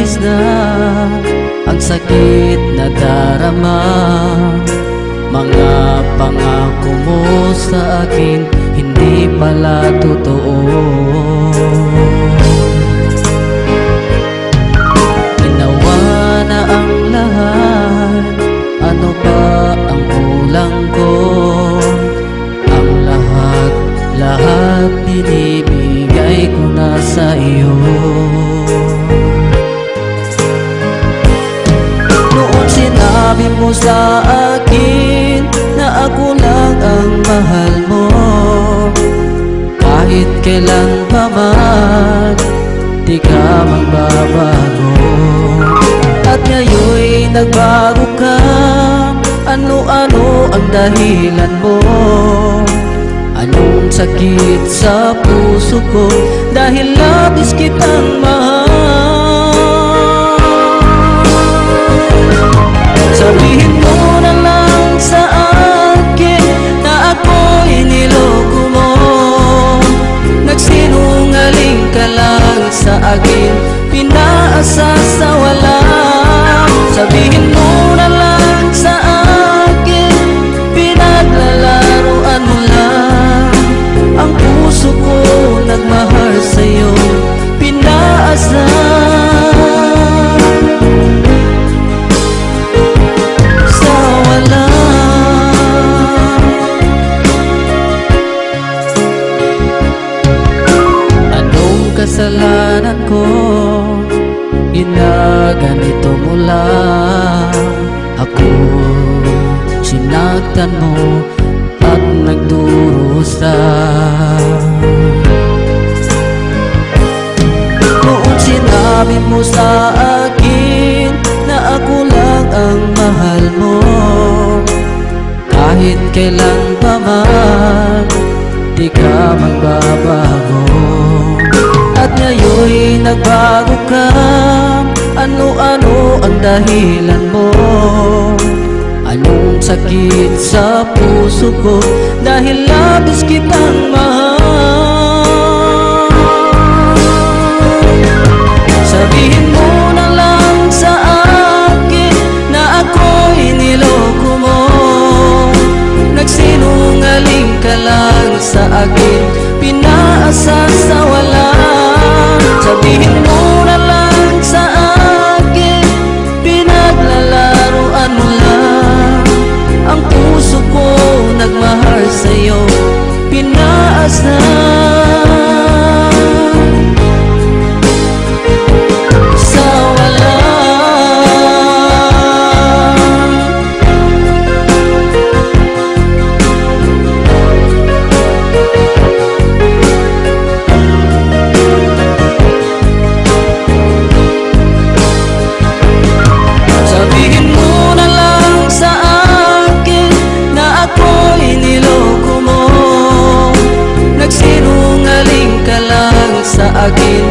realize na ang sakit na darama. Mga pangako mo sa akin hindi pala totoo. Ginawa na ang lahat, ano pa ang kulang ko? Ang lahat binibigay ko na sa iyo. Noon sinabi mo sa akin na ako lang ang mahal mo, kahit kailan pa man di ka magbabago. At ngayon'y nagbago ka, ano-ano ang dahilan mo? Anong sakit sa puso ko dahil labis kitang mahal? Sabihin mo na lang sa akin na ako'y niloko mo. Nagsinungaling ka lang sa akin, pinaasa sa wala. Sabihin mo na lang sa akin, pinaglalaroan mo lang ang puso ko, nagmahal sa'yo, pinaasa sa wala. Anong kasalanan ko? Ginaganito mo lang ako. Sinaktan mo at nagdurusa. Noon sinabi mo sa akin na ako lang ang mahal mo, kahit kailan pa man di ka magbabago. At ngayon'y nagbago ka, ano-ano ang dahilan mo? Anong sakit sa puso ko dahil labis kitang mahal? Sabihin mo na lang sa akin na ako'y niloko mo. Nagsinungaling ka lang sa akin, pinaasa sa wala. Sabihin mo na lang sa akin, pinaglalaroan mo lang ang puso ko, nagmahal sa'yo, pinaasa sa wala. Sabihin mo na lang sa akin na ako'y niloko mo. Nagsinungaling ka lang sa akin,